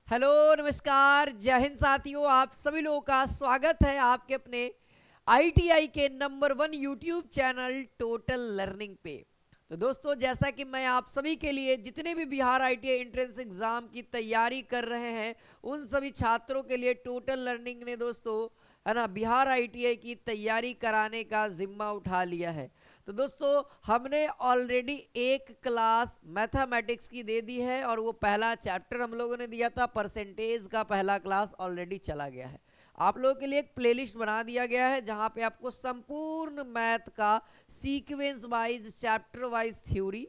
Hello नमस्कार जय हिंद साथियों, आप सभी लोगों का स्वागत है आपके अपने आईटीआई के number 1 YouTube channel total learning पे। तो दोस्तों, जैसा कि मैं आप सभी के लिए जितने भी बिहार आईटीआई एंट्रेंस एग्जाम की तैयारी कर रहे हैं उन सभी छात्रों के लिए टोटल लर्निंग ने दोस्तों, है ना, बिहार आईटीआई की तैयारी कराने का जिम्मा उठा लिया है। तो दोस्तों, हमने ऑलरेडी एक क्लास मैथमेटिक्स की दे दी है और वो पहला चैप्टर हम लोगों ने दिया था, परसेंटेज का पहला क्लास ऑलरेडी चला गया है। आप लोगों के लिए एक प्लेलिस्ट बना दिया गया है जहां पे आपको संपूर्ण मैथ का sequence wise chapter wise theory,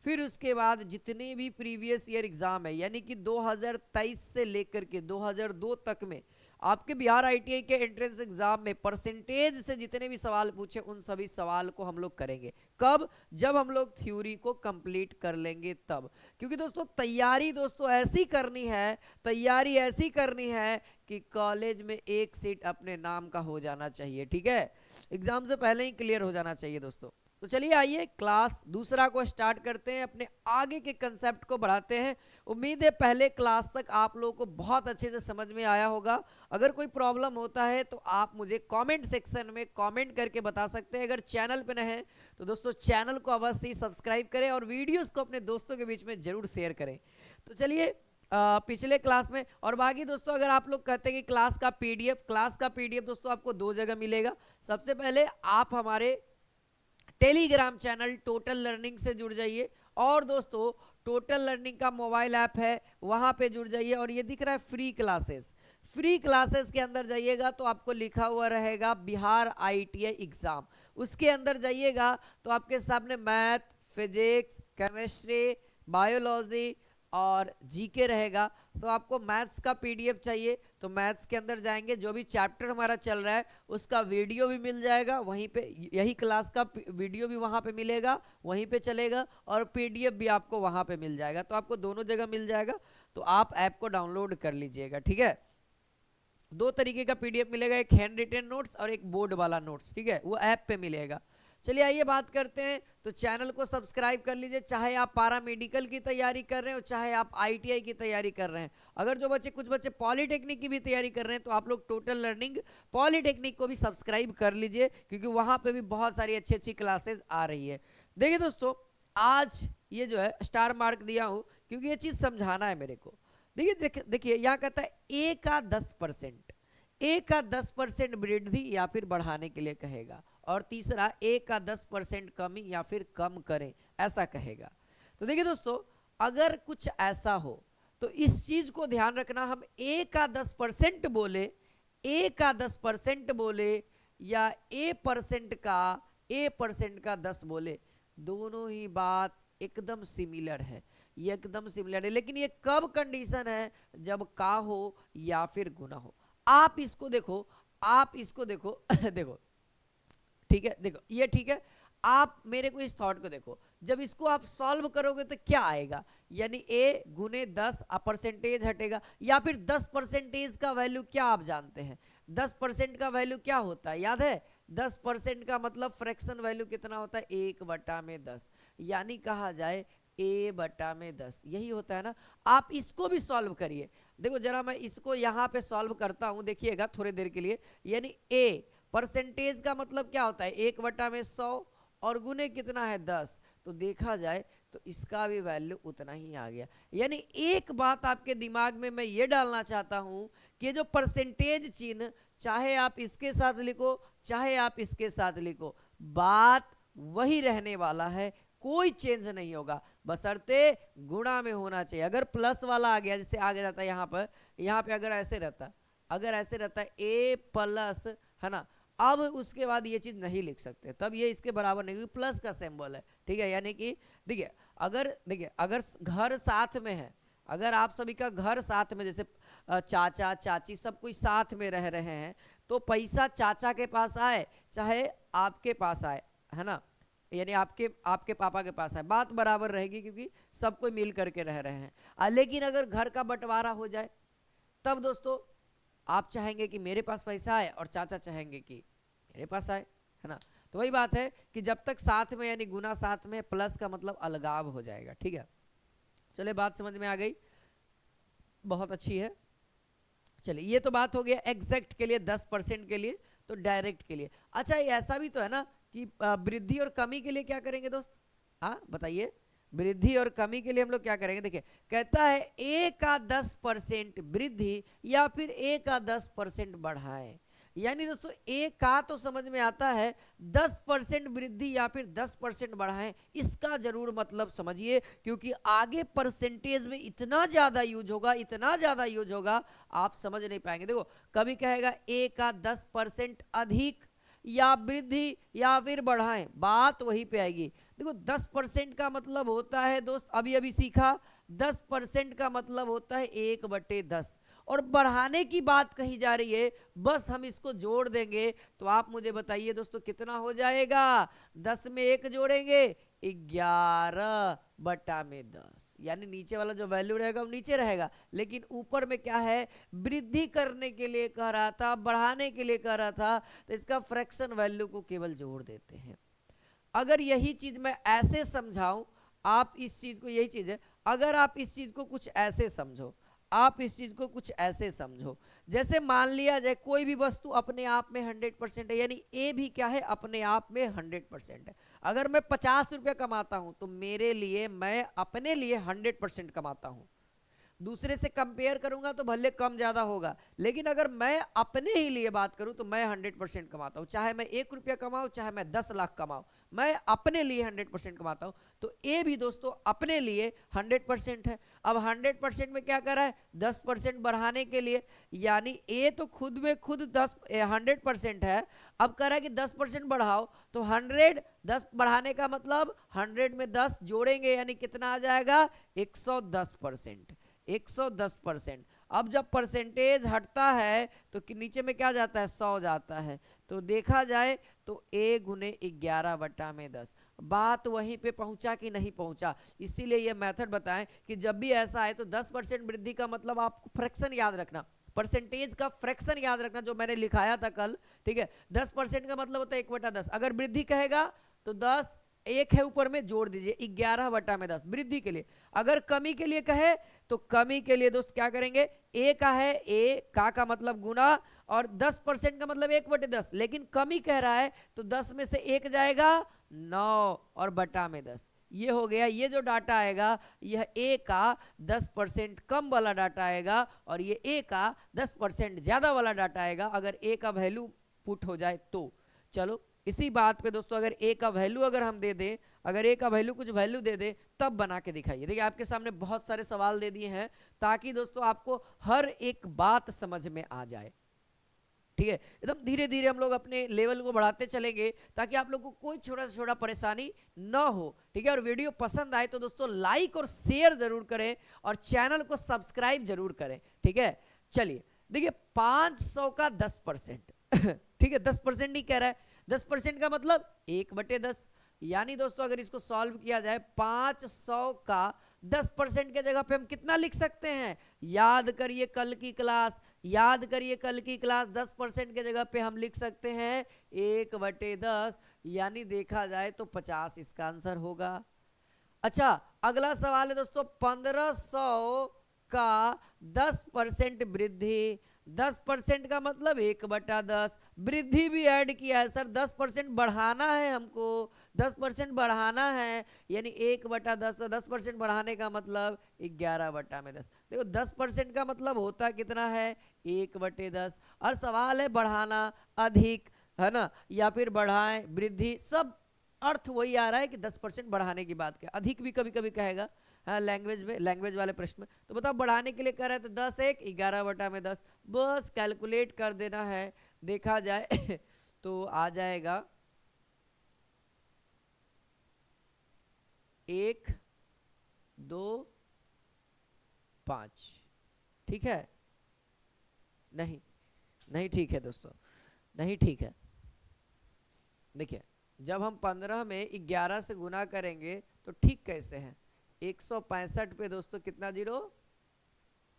फिर उसके बाद जितने भी प्रीवियस ईयर एग्जाम है यानी कि 2023 से लेकर के 2002 तक में आपके बिहार आईटीआई के एंट्रेंस एग्जाम में परसेंटेज से जितने भी सवाल पूछे उन सभी सवाल को हम लोग करेंगे। कब? जब हम लोग थ्योरी को कंप्लीट कर लेंगे तब। क्योंकि दोस्तों तैयारी दोस्तों ऐसी करनी है, तैयारी ऐसी करनी है कि कॉलेज में एक सीट अपने नाम का हो जाना चाहिए। ठीक है, एग्जाम से पहले ही क्लियर हो जाना चाहिए दोस्तों। तो चलिए आइए क्लास दूसरा को स्टार्ट करते हैं, अपने आगे के कंसेप्ट को बढ़ाते हैं। उम्मीद है पहले क्लास तक आप लोगों को बहुत अच्छे से समझ में आया होगा। अगर कोई प्रॉब्लम होता है तो आप मुझे कमेंट सेक्शन में कमेंट करके बता सकते हैं। अगर चैनल पे नए हैं तो दोस्तों चैनल को अवश्य ही सब्सक्राइब करें और वीडियोस को अपने दोस्तों के बीच में जरूर शेयर करें। तो चलिए पिछले क्लास में और बाकी दोस्तों, अगर आप लोग कहते हैं कि क्लास का पीडीएफ दोस्तों आपको दो जगह मिलेगा। सबसे पहले आप हमारे टेलीग्राम चैनल टोटल लर्निंग से जुड़ जाइए और दोस्तों टोटल लर्निंग का मोबाइल ऐप है वहां पे जुड़ जाइए। और ये दिख रहा है फ्री क्लासेस के अंदर जाइएगा तो आपको लिखा हुआ रहेगा बिहार आईटीआई एग्जाम। उसके अंदर जाइएगा तो आपके सामने मैथ, फिजिक्स, केमिस्ट्री, बायोलॉजी और जीके रहेगा। तो आपको मैथ्स का पीडीएफ चाहिए तो मैथ्स के अंदर जाएंगे, जो भी चैप्टर हमारा चल रहा है उसका वीडियो भी मिल जाएगा वहीं पे, यही क्लास का वीडियो भी वहां पे मिलेगा, वहीं पे चलेगा और पीडीएफ भी आपको वहां पे मिल जाएगा। तो आपको दोनों जगह मिल जाएगा, तो आप ऐप को डाउनलोड कर लीजिएगा। ठीक है, दो तरीके का पीडीएफ मिलेगा, एक हैंड रिटन नोट्स और एक बोर्ड वाला नोट्स। ठीक है, वो ऐप पे मिलेगा। चलिए आइए बात करते हैं। तो चैनल को सब्सक्राइब कर लीजिए, चाहे आप पारा मेडिकल की तैयारी कर रहे हो चाहे आप आईटीआई की तैयारी कर रहे हैं। अगर जो बच्चे, कुछ बच्चे पॉलिटेक्निक की भी तैयारी कर रहे हैं तो आप लोग टोटल लर्निंग पॉलिटेक्निक को भी सब्सक्राइब कर लीजिए, क्योंकि वहां पे भी बहुत सारी अच्छी अच्छी क्लासेस आ रही है। देखिए दोस्तों, आज ये जो है स्टार मार्क दिया हूं क्योंकि ये चीज समझाना है मेरे को। देखिए देखिए यहाँ कहता है ए का 10%, ए का 10% वृद्धि या फिर बढ़ाने के लिए कहेगा, और तीसरा ए का 10% कमी या फिर कम करें ऐसा कहेगा। तो देखिए दोस्तों, अगर कुछ ऐसा हो तो इस चीज को ध्यान रखना, हम ए का 10% बोले, ए का 10% बोले या ए परसेंट का 10 बोले, दोनों ही बात एकदम सिमिलर है, ये एकदम सिमिलर है। लेकिन ये कब कंडीशन है? जब का हो या फिर गुना हो। आप इसको देखो, आप इसको देखो देखो, ठीक है, देखो ये ठीक है। आप मेरे को इस थॉट को देखो, जब इसको आप सॉल्व करोगे तो क्या आएगा, यानी ए गुने 10, परसेंटेज हटेगा, या फिर 10% का वैल्यू क्या आप जानते हैं? 10% का वैल्यू क्या होता है याद है? 10% का मतलब फ्रैक्शन वैल्यू कितना होता है? 1/10, यानी कहा जाए a/10, यही होता है ना। आप इसको भी सॉल्व करिए। देखो जरा मैं इसको यहाँ पे सॉल्व करता हूँ, देखिएगा थोड़ी देर के लिए। यानी ए परसेंटेज का मतलब क्या होता है? 1/100 और गुने कितना है? 10। तो देखा जाए तो इसका भी वैल्यू उतना ही आ गया। यानी एक बात आपके दिमाग में मैं ये डालना चाहता हूं कि जो परसेंटेज चिन्ह, चाहे आप इसके साथ लिखो चाहे आप इसके साथ लिखो, बात वही रहने वाला है, कोई चेंज नहीं होगा, बशर्ते गुणा में होना चाहिए। अगर प्लस वाला आ गया, जैसे आ गया जाता है यहाँ पे अगर ऐसे रहता, अगर ऐसे रहता है ए प्लस, है ना, अब उसके बाद ये चीज नहीं लिख सकते, तब ये इसके बराबर नहीं, क्योंकि प्लस का सिंबल है। ठीक है, यानी कि देखिए अगर घर साथ में है, अगर आप सभी का घर साथ में, जैसे चाचा चाची सब कोई साथ में रह रहे हैं, तो पैसा चाचा के पास आए चाहे आपके पास आए, है ना, यानी आपके आपके पापा के पास है, बात बराबर रहेगी क्योंकि सब कोई मिल करके रह रहे हैं। लेकिन अगर घर का बंटवारा हो जाए तब दोस्तों आप चाहेंगे कि मेरे पास पैसा आए और चाचा चाहेंगे कि मेरे पास आए, है ना। तो वही बात है कि जब तक साथ में, यानी गुना साथ में, प्लस का मतलब अलगाव हो जाएगा। ठीक है, चले बात समझ में आ गई। बहुत अच्छी है। चलिए ये तो बात हो गया एग्जैक्ट के लिए, 10% के लिए, तो डायरेक्ट के लिए। अच्छा ये ऐसा भी तो है ना कि वृद्धि और कमी के लिए क्या करेंगे दोस्त? हाँ बताइए, वृद्धि और कमी के लिए हम लोग क्या करेंगे? देखिए कहता है ए का 10% वृद्धि या फिर ए का 10% बढ़ाए। यानी दोस्तों ए का तो समझ में आता है, 10% वृद्धि या फिर 10% बढ़ाएं, इसका जरूर मतलब समझिए, क्योंकि आगे परसेंटेज में इतना ज्यादा यूज होगा, इतना ज्यादा यूज होगा, आप समझ नहीं पाएंगे। देखो कभी कहेगा ए का 10% अधिक या वृद्धि या फिर बढ़ाएं, बात वहीं पे आएगी। देखो 10% का मतलब होता है दोस्त, अभी अभी सीखा, 10% का मतलब होता है 1/10, और बढ़ाने की बात कही जा रही है, बस हम इसको जोड़ देंगे तो आप मुझे बताइए दोस्तों कितना हो जाएगा? 10 में 1 जोड़ेंगे 11/10, यानी नीचे वाला जो वैल्यू रहेगा वो नीचे रहेगा, लेकिन ऊपर में क्या है, वृद्धि करने के लिए कह रहा था, बढ़ाने के लिए कह रहा था, तो इसका फ्रैक्शन वैल्यू को केवल जोड़ देते हैं। अगर यही चीज मैं ऐसे समझाऊं, आप इस चीज को, यही चीज है, अगर आप इस चीज को कुछ ऐसे समझो, आप इस चीज को कुछ ऐसे समझो, जैसे मान लिया जाए कोई भी वस्तु अपने आप में 100% है, यानी ए भी क्या है, अपने आप में 100% है। अगर मैं 50 रुपया कमाता हूं तो मेरे लिए, मैं अपने लिए 100% कमाता हूं, दूसरे से कंपेयर करूंगा तो भले कम ज्यादा होगा, लेकिन अगर मैं अपने ही लिए बात करूं तो मैं 100% कमाता हूं, चाहे मैं 1 रुपया कमाऊं चाहे मैं 10 लाख कमाऊं, मैं अपने लिए 100% कमाता हूं। तो ए भी दोस्तों अपने लिए 100% है। अब 100% में क्या कर रहा है, 10% बढ़ाने के लिए, यानी ए तो खुद में खुद 100% है, अब कह रहा है कि 10% बढ़ाओ, तो 10 बढ़ाने का मतलब 100 में 10 जोड़ेंगे, यानी कितना आ जाएगा, 110%, 110%। अब जब परसेंटेज हटता है तो नीचे में क्या जाता है, 100 जाता है, तो देखा जाए तो a गुने 11/10, बात वहीं पे पहुंचा कि नहीं पहुंचा? इसीलिए ये मेथड बताएं कि जब भी ऐसा है तो 10% वृद्धि का मतलब आपको फ्रैक्शन याद रखना, परसेंटेज का फ्रैक्शन याद रखना, जो मैंने लिखाया था कल, ठीक है। 10% का मतलब होता है 1/10, अगर वृद्धि कहेगा तो 10, एक है ऊपर में जोड़ दीजिए 11/10 वृद्धि के लिए। अगर कमी के लिए कहे तो कमी के लिए दोस्त क्या करेंगे, ए का है, ए का मतलब गुना, और 10% का मतलब 1/10, लेकिन कमी कह रहा है तो 10 में से 1 जाएगा 9 और बटा में 10, ये हो गया। ये जो डाटा आएगा यह ए का 10% कम वाला डाटा आएगा, और ये ए का 10% ज्यादा वाला डाटा आएगा, अगर ए का वैल्यू पुट हो जाए तो। चलो इसी बात पे दोस्तों, अगर ए का वैल्यू अगर हम दे दें, अगर ए का वैल्यू कुछ वैल्यू दे दे, तब बना के दिखाइए। देखिए आपके सामने बहुत सारे सवाल दे दिए हैं, ताकि दोस्तों आपको हर एक बात समझ में आ जाए, ठीक है। एकदम धीरे धीरे हम लोग अपने लेवल को बढ़ाते चलेंगे, ताकि आप लोग को कोई छोटा से छोटा परेशानी ना हो, ठीक है। और वीडियो पसंद आए तो दोस्तों लाइक और शेयर जरूर करें, और चैनल को सब्सक्राइब जरूर करें, ठीक है। चलिए देखिए 500 का 10%, ठीक है, 10% नहीं कह रहा है, 10% का मतलब 1/10, यानी दोस्तों अगर इसको सॉल्व किया जाए 500 का 10% के जगह पे हम कितना लिख सकते हैं, याद करिए कल की क्लास, याद करिए कल की क्लास, 10% के जगह पे हम लिख सकते हैं 1/10, यानी देखा जाए तो 50 इसका आंसर होगा। अच्छा अगला सवाल है दोस्तों, 1500 का 10% वृद्धि, 10% का मतलब 1/10, वृद्धि भी ऐड किया है सर, 10% बढ़ाना है हमको, 10% बढ़ाना है, यानी 1/10, 10% बढ़ाने का मतलब 11/10। देखो 10% का मतलब होता कितना है, 1/10, और सवाल है बढ़ाना, अधिक, है ना, या फिर बढ़ाएं, वृद्धि, सब अर्थ वही आ रहा है कि 10% बढ़ाने की बात क्या, अधिक भी कभी कभी कहेगा, हाँ लैंग्वेज में, लैंग्वेज वाले प्रश्न में। तो बताओ बढ़ाने के लिए कह रहा है तो 10 1 11/10, बस कैलकुलेट कर देना है, देखा जाए तो आ जाएगा 1 2 5, ठीक है, नहीं नहीं ठीक है दोस्तों, नहीं ठीक है। देखिए जब हम 15 में 11 से गुना करेंगे तो ठीक कैसे है, 165 पे दोस्तों कितना जीरो,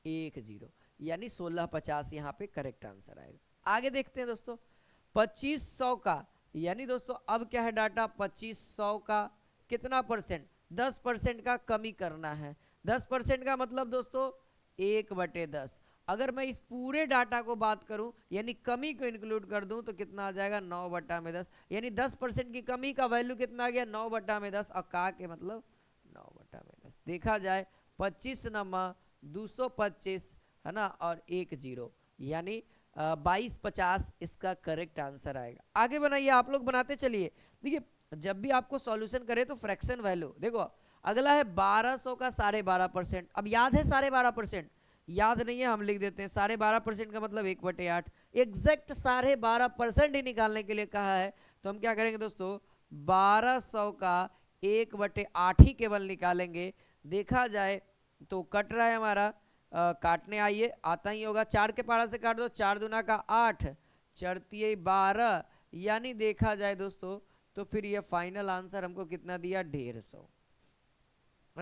1 जीरो, यानी 1650 यहाँ पे करेक्ट आंसर आएगा। आगे देखते हैं दोस्तों, 2500 का, यानी दोस्तों अब क्या है डाटा, 2500 का कितना परसेंट, 10% का कमी करना है, 10% का मतलब दोस्तों 1/10। अगर मैं इस पूरे डाटा को बात करूं यानी कमी को इंक्लूड कर दूं तो कितना आ जाएगा 9/10, यानी 10% की कमी का वैल्यू कितना आ गया 9/10, और का के मतलब 9/10। देखा जाए 25 नमा 225 है ना, और 1 0 यानी 2250 इसका करेक्ट आंसर आएगा। आगे बनाइए, आप लोग बनाते चलिए। देखिए जब भी आपको सॉल्यूशन करे तो फ्रैक्शन वैल्यू देखो। अगला है 1200 का 12.5%। अब याद है 12.5%? याद नहीं है, हम लिख देते हैं 12.5% का मतलब 1/8। एग्जैक्ट 12.5% ही निकालने के लिए कहा है, तो हम क्या करेंगे दोस्तों 1200 का 1/8 ही केवल निकालेंगे। देखा जाए तो कट रहा है हमारा, काटने आइए, आता ही होगा, 4 के पहाड़ा से काट दो, 4 दूना का 8, 4 12, यानी देखा जाए दोस्तों तो फिर ये फाइनल आंसर हमको कितना दिया 150।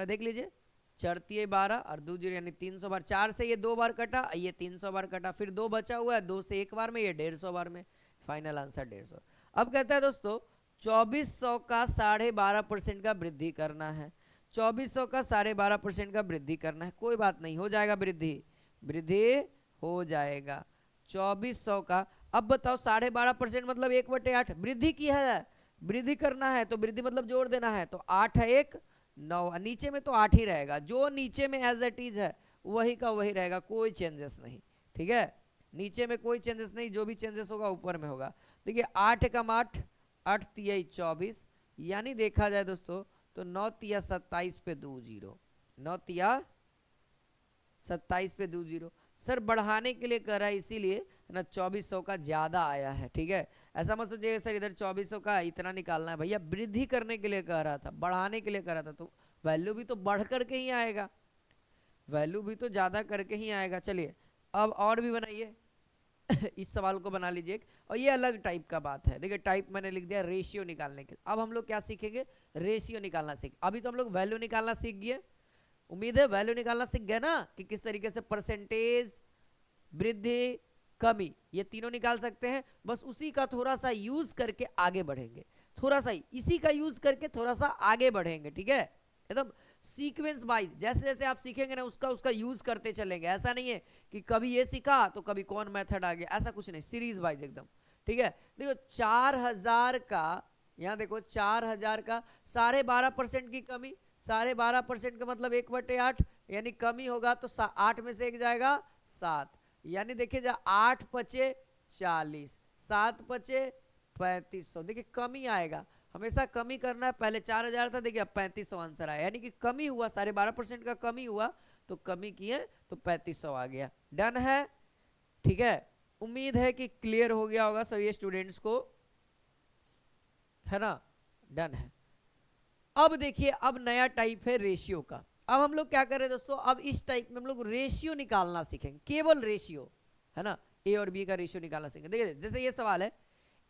देख लीजिए 4 12 और 2 0 यानी 300 बार। 4 से ये 2 बार कटा, ये 300 बार कटा, फिर 2 बचा हुआ है, 2 से 1 बार में, ये 150 बार में। Final answer 150। अब कहता है दोस्तों 2400 का 12.5% का वृद्धि करना है। 2400 का 12.5% का वृद्धि करना है। कोई बात नहीं, हो जाएगा वृद्धि, वृद्धि हो जाएगा 2400 का। अब बताओ 12.5% मतलब 1/8 वृद्धि की है, वृद्धि करना है तो वृद्धि मतलब जोड़ देना है, तो 8 है 1 9, नीचे में तो 8 ही रहेगा, जो नीचे में एज इट इज है वही का वही रहेगा, कोई चेंजेस नहीं। ठीक है, नीचे में कोई चेंजेस नहीं, जो भी चेंजेस होगा ऊपर में होगा। देखिए 8 एकम 8, 8 तिया 24, यानी देखा जाए दोस्तों तो 9 तिया 27 पे 2 0, 9 तिया 27 पे 2 0। सर बढ़ाने के लिए कर रहा है इसीलिए ना 2400 का ज्यादा आया है। ठीक है, ऐसा मत सोचिए सर इधर 2400 का इतना निकालना है, भैया वृद्धि करने के लिए कह रहा था, बढ़ाने के लिए कह रहा था, तो वैल्यू भी तो बढ़ करके ही आएगा, वैल्यू भी तो ज्यादा करके ही आएगा। चलिए अब और भी बनाइए इस सवाल को बना लीजिए, और ये अलग टाइप का बात है। देखिए टाइप मैंने लिख दिया रेशियो निकालने के लिए। अब हम लोग क्या सीखेंगे, रेशियो निकालना सीख। अभी तो हम लोग वैल्यू निकालना सीख गए, उम्मीद है वैल्यू निकालना सीख गए ना, कि किस तरीके से परसेंटेज, वृद्धि, कमी, ये तीनों निकाल सकते हैं। बस उसी का थोड़ा सा यूज करके आगे बढ़ेंगे, थोड़ा सा इसी का यूज करके थोड़ा सा आगे बढ़ेंगे। ठीक है, एकदम सीक्वेंस वाइज, जैसे जैसे आप सीखेंगे ना उसका उसका यूज करते चलेंगे। ऐसा नहीं है कि कभी ये सीखा तो कभी कौन मेथड आ गया, ऐसा कुछ नहीं, सीरीज वाइज एकदम। ठीक है, देखो 4000 का, यहाँ देखो 4000 का 12.5% की कमी, 12.5% का मतलब 1/8, यानी कमी होगा तो 8 में से 1 जाएगा 7, यानी देखिए जा 8 पचे 40, 7 पचे 3500। देखिए कमी आएगा, हमेशा कमी करना है। पहले 4000 था, देखिए अब 3500 आंसर आया, यानी कि कमी हुआ, 12.5% का कमी हुआ तो कमी किए तो 3500 आ गया। डन है, ठीक है, उम्मीद है कि क्लियर हो गया होगा सभी स्टूडेंट्स को, है ना। डन है। अब देखिए अब नया टाइप है रेशियो का। अब हम लोग क्या कर रहे हैं दोस्तों, अब इस टाइप में हम लोग रेशियो निकालना सीखेंगे, केवल रेशियो, है ना, ए और बी का रेशियो निकालना सीखेंगे। देखिए जैसे ये सवाल है,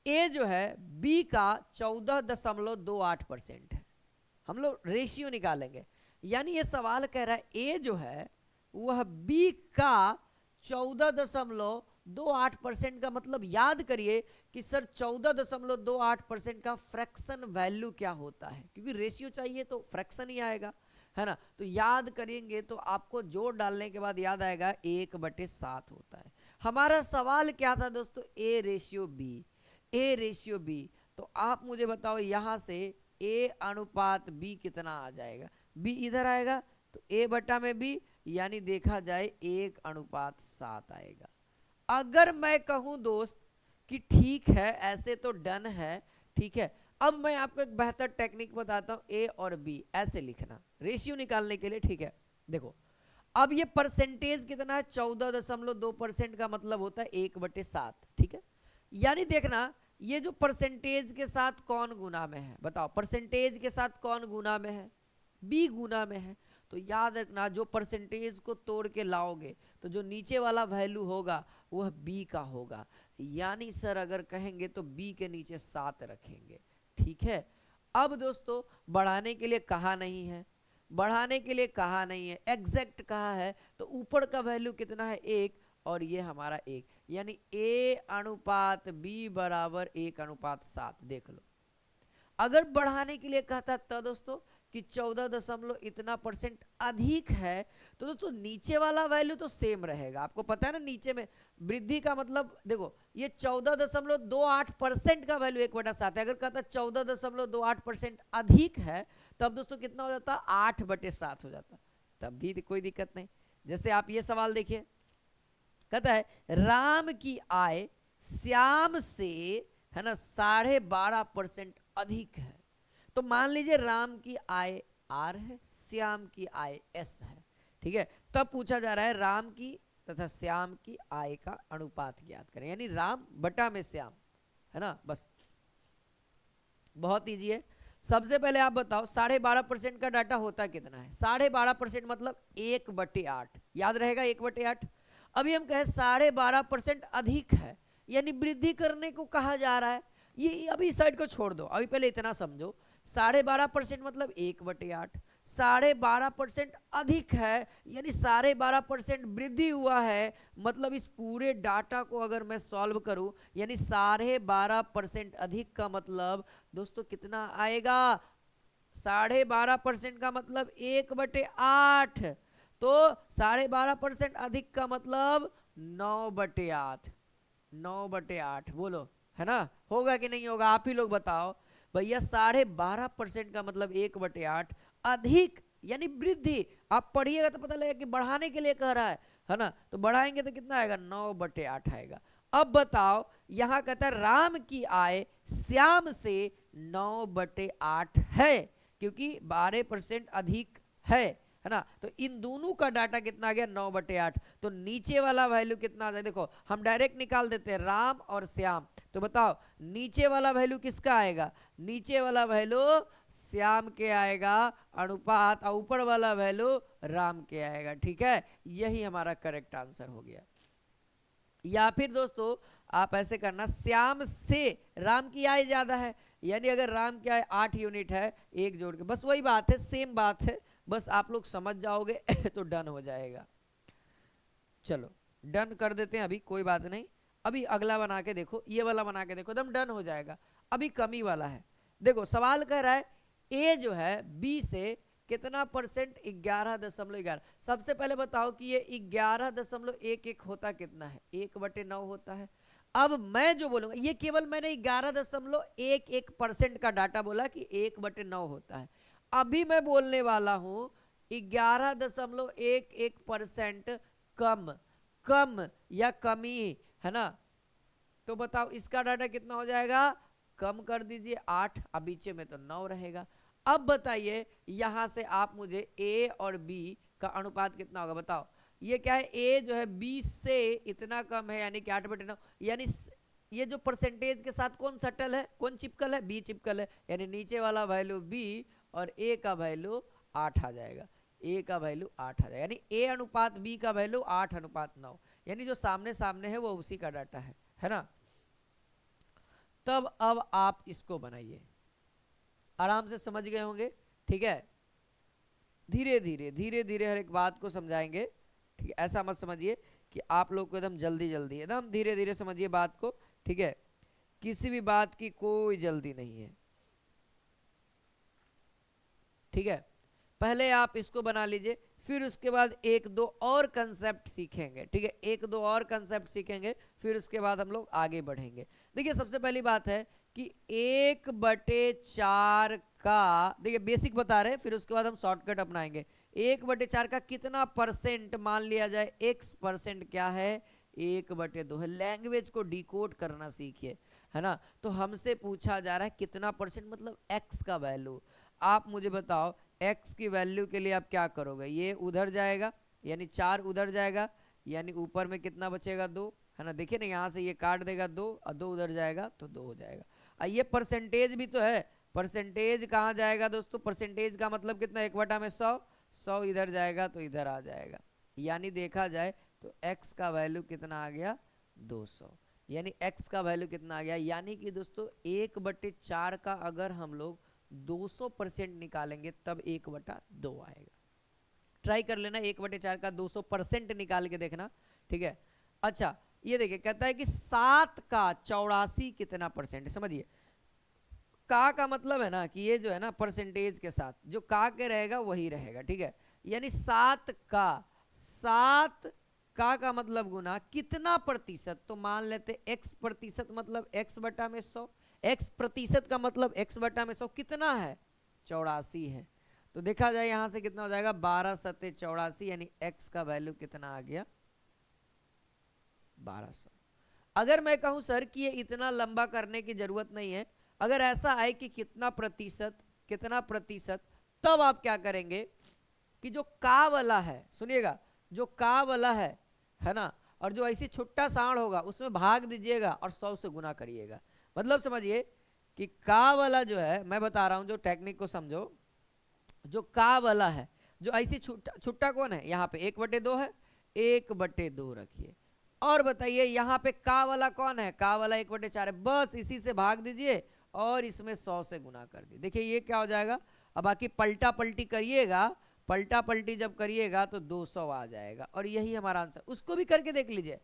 ए जो है बी का 14.28% है, हम लोग रेशियो निकालेंगे। यानी ये सवाल कह रहा है ए जो है वह बी का 14.28% का मतलब, याद करिए कि सर 14.28% का फ्रैक्शन वैल्यू क्या होता है, क्योंकि रेशियो चाहिए तो फ्रैक्शन ही आएगा, है ना। तो याद करेंगे तो आपको जोड़ डालने के बाद याद आएगा 1/7 होता है। हमारा सवाल क्या था दोस्तों, A ratio B, A ratio B. तो आप मुझे बताओ यहां से ए अनुपात बी कितना आ जाएगा, बी इधर आएगा तो ए बटा में बी, यानी देखा जाए 1/7 आएगा। अगर मैं कहूं दोस्त कि ठीक है ऐसे तो डन है, ठीक है, अब मैं आपको एक बेहतर टेक्निक बताता हूं, ए और बी ऐसे लिखना रेशियो निकालने के लिए। ठीक है, देखो अब ये परसेंटेज कितना है 14.2% का मतलब होता है 1/7। ठीक है, यानी देखना ये जो परसेंटेज के साथ कौन गुना में है, बताओ परसेंटेज के साथ कौन गुना में है, बी गुना में है। तो याद रखना जो परसेंटेज को तोड़ के लाओगे तो जो नीचे वाला वैल्यू होगा वह बी का होगा, यानी सर अगर कहेंगे तो बी के नीचे 7 रखेंगे। ठीक है, अब दोस्तों बढ़ाने के लिए कहा नहीं है, बढ़ाने के लिए कहा नहीं है, एग्जैक्ट कहा है, तो ऊपर का वैल्यू कितना है 1 और ये हमारा 1, यानी a अनुपात b बराबर 1/7। देख लो, अगर बढ़ाने के लिए कहता था दोस्तों कि कि 14 इतना परसेंट अधिक है, तो दोस्तों नीचे वाला वैल्यू तो सेम रहेगा। आपको पता है ना, नीचे में वृद्धि का मतलब देखो, ये 14.28% का वैल्यू 1/7 है। अगर कहता 14.28% अधिक है, तब दोस्तों कितना हो जाता, 8/7 हो जाता, तब भी कोई दिक्कत नहीं। जैसे आप ये सवाल देखिए, कहता है राम की आय श्याम से, है ना, 12.5% अधिक है। तो मान लीजिए राम की आय आर है, श्याम की आय एस है, ठीक है। तब पूछा जा रहा है राम की तथा श्याम की आय का अनुपात ज्ञात करें, यानी राम बटा में श्याम, है ना। बस बहुत ईजी है। सबसे पहले आप बताओ 12.5% का डाटा होता कितना है। 12.5% मतलब 1/8, याद रहेगा 1/8। अभी हम कहें 12.5% अधिक है, यानी वृद्धि करने को कहा जा रहा है। ये अभी साइड को छोड़ दो, अभी पहले इतना समझो। 12.5% मतलब 1/8, 12.5% अधिक है, यानी 12.5% वृद्धि हुआ है। मतलब इस पूरे डाटा को अगर मैं सॉल्व करूं, यानी 12.5% अधिक का मतलब दोस्तों कितना आएगा, 12.5% का मतलब 1/8, तो 12.5% अधिक का मतलब 9/8, 9/8 बोलो, है ना। होगा कि नहीं होगा, आप ही लोग बताओ भैया। 12.5% का मतलब 1/8 अधिक, यानी वृद्धि। आप पढ़िएगा तो पता लगेगा कि बढ़ाने के लिए कह रहा है ना। तो बढ़ाएंगे तो कितना आएगा, 9/8 आएगा। अब बताओ, यहां कहता है राम की आय श्याम से 9/8 है, क्योंकि 12% अधिक है ना। तो इन दोनों का डाटा कितना आ गया, 9/8। तो नीचे वाला वैल्यू कितना आ जाए, देखो हम डायरेक्ट निकाल देते हैं राम और श्याम। तो बताओ नीचे वाला वैल्यू किसका आएगा, नीचे वाला वैल्यू श्याम के आएगा अनुपात, और ऊपर वाला वैल्यू राम के आएगा, ठीक है। यही हमारा करेक्ट आंसर हो गया। या फिर दोस्तों आप ऐसे करना, श्याम से राम की आय ज्यादा है, यानी अगर राम की आय 8 यूनिट है, एक जोड़ के, बस वही बात है, सेम बात है, बस आप लोग समझ जाओगे तो डन हो जाएगा। चलो डन कर देते हैं, अभी कोई बात नहीं। अभी अगला बना के देखो, ये वाला बना के देखो, एकदम डन हो जाएगा। अभी कमी वाला है, देखो सवाल कह रहा है ए जो है बी से कितना परसेंट, 11.11। सबसे पहले बताओ कि ये 11.11 होता कितना है, 1/9 होता है। अब मैं जो बोलूंगा, ये केवल मैंने 11.11% का डाटा बोला कि 1/9 होता है। अभी मैं बोलने वाला हूं 11.11% कम, कम या कमी, है ना। तो बताओ इसका डाटा कितना हो जाएगा, कम कर दीजिए 8, अब बीच में तो 9 रहेगा। अब बताइए यहां से आप मुझे ए और बी का अनुपात कितना होगा, बताओ। ये क्या है, ए जो है 20 से इतना कम है, यानी कि 8/9, यानी ये जो परसेंटेज के साथ कौन सटल है, कौन चिपकल है, बी चिपकल है, यानी नीचे वाला वैल्यू बी और ए का वैल्यू 8 आ जाएगा, ए का वैल्यू 8 आ जाएगा, यानी ए अनुपात बी का वैल्यू 8:9, यानी जो सामने सामने है वो उसी का डाटा है ना। तब अब आप इसको बनाइए, आराम से समझ गए होंगे, ठीक है। धीरे धीरे धीरे धीरे हर एक बात को समझाएंगे, ठीक है। ऐसा मत समझिए कि आप लोग को एकदम जल्दी जल्दी, एकदम धीरे धीरे समझिए बात को, ठीक है। किसी भी बात की कोई जल्दी नहीं है, ठीक है। पहले आप इसको बना लीजिए, फिर उसके बाद एक दो और कंसेप्ट सीखेंगे, ठीक है। एक दो और कंसेप्ट सीखेंगे, फिर उसके बाद हम लोग आगे बढ़ेंगे। देखिए सबसे पहली बात है कि 1/4 का, देखिए बेसिक बता रहे हैं, फिर उसके बाद हम शॉर्टकट अपनाएंगे। 1/4 का कितना परसेंट, मान लिया जाए x% क्या है, 1/2 है। लैंग्वेज को डिकोड करना सीखिए, है ना। तो हमसे पूछा जा रहा है कितना परसेंट, मतलब x का वैल्यू। आप मुझे बताओ x की वैल्यू के लिए आप क्या करोगे, ये उधर जाएगा, यानी 4 उधर जाएगा, यानी ऊपर में कितना बचेगा, 2, है ना। देखिए ना यहाँ से ये काट देगा 2 और 2 उधर जाएगा तो 2 हो जाएगा। ये परसेंटेज भी तो है, परसेंटेज कहाँ जाएगा दोस्तों, परसेंटेज का मतलब कितना, 1/100, 100 इधर जाएगा तो इधर आ जाएगा, यानी देखा जाए तो x का वैल्यू कितना आ गया, 200, यानी x का वैल्यू कितना आ गया, यानी कि दोस्तों 1/4 का अगर हम लोग 200% निकालेंगे तब 1/2 आएगा। ट्राई कर लेना, 1/4 का 200% निकाल के देखना, ठीक है। अच्छा ये देखिए कहता है कि 7 का 84 कितना परसेंट, समझिए का मतलब है ना कि ये जो है ना परसेंटेज के साथ जो का के रहेगा वही रहेगा, ठीक है। यानी 7 का मतलब गुना कितना प्रतिशत, तो मान लेते x प्रतिशत मतलब x बटा में 100, x प्रतिशत का मतलब x बटा में 100 कितना है 84 है। तो देखा जाए यहां से कितना हो जाएगा 12 सत्ते 84, यानी x का वैल्यू कितना आ गया 1200। अगर मैं कहूं सर कि ये इतना लंबा करने की जरूरत नहीं है, अगर ऐसा आए कि कितना प्रतिशत, तब आप क्या करेंगे कि जो का वाला है, सुनिएगा, जो का वाला है ना, और जो ऐसी छुट्टा साण होगा उसमें भाग दीजिएगा और 100 से गुना करिएगा। मतलब समझिए कि का वाला जो है, मैं बता रहा हूं जो टेक्निक को समझो, जो का वाला है, जो ऐसी छुट्टा कौन है, यहाँ पे 1/2 है, 1/2 रखिए। और बताइए यहाँ पे का वाला कौन है, का वाला 1/4 है, बस इसी से भाग दीजिए और इसमें 100 से गुना कर दिए। देखिए ये क्या हो जाएगा। अब बाकी पलटा पलटी करिएगा, पलटा पलटी जब करिएगा तो 200 आ जाएगा, और यही हमारा आंसर। उसको भी करके देख लीजिए,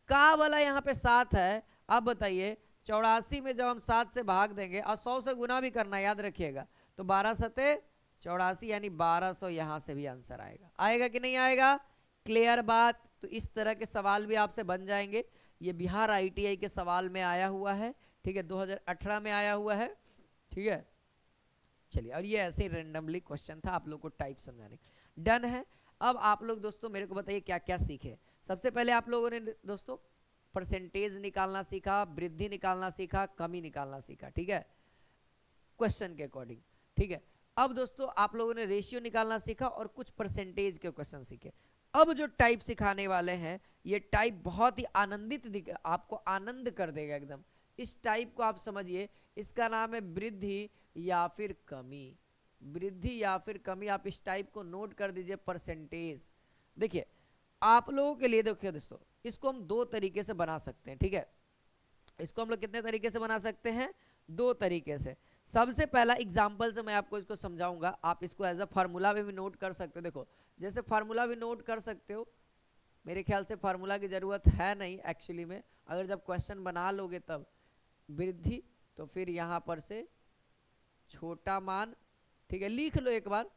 का वाला यहाँ पे 7 है। अब बताइए 84 में जब हम 7 से भाग देंगे और 100 से गुना भी करना, याद रखिएगा, तो 12 सत्ते 84 यानी 1200 यहाँ से भी आंसर आएगा। आएगा कि नहीं आएगा, क्लियर बात। तो इस तरह के सवाल भी आपसे बन जाएंगे। ये बिहार ITI के सवाल में आया हुआ है, ठीक है, 2018 में आया हुआ है, ठीक है। चलिए, और ये ऐसे रेंडमली क्वेश्चन था आप लोग को टाइप समझाने। डन है। अब आप लोग दोस्तों मेरे को बताइए क्या क्या सीखे। सबसे पहले आप लोगों ने दोस्तों परसेंटेज निकालना सीखा, वृद्धि निकालना सीखा, कमी निकालना सीखा, ठीक है, क्वेश्चन के अकॉर्डिंग, ठीक है। अब दोस्तों आप लोगों ने रेशियो निकालना सीखा और कुछ परसेंटेज के क्वेश्चन सीखे। अब जो टाइप सिखाने वाले हैं, ये टाइप बहुत ही आनंदित आपको आनंद कर देगा एकदम। इस टाइप को आप समझिए, इसका नाम है वृद्धि या फिर कमी। वृद्धि या फिर कमी, आप इस टाइप को नोट कर दीजिए, परसेंटेज। देखिए आप लोगों के लिए, देखिए दोस्तों, इसको हम 2 तरीके से बना सकते हैं, ठीक है। इसको हम लोग कितने तरीके से बना सकते हैं, 2 तरीके से। सबसे पहला एग्जाम्पल से मैं आपको इसको समझाऊंगा, आप इसको एज अ फार्मूला में भी नोट कर सकते हो। देखो जैसे फार्मूला भी नोट कर सकते हो, मेरे ख्याल से फार्मूला की जरूरत है नहीं एक्चुअली में, अगर जब क्वेश्चन बना लोगे तब। वृद्धि, तो फिर यहाँ पर से छोटा मान, ठीक है, लिख लो एक बार,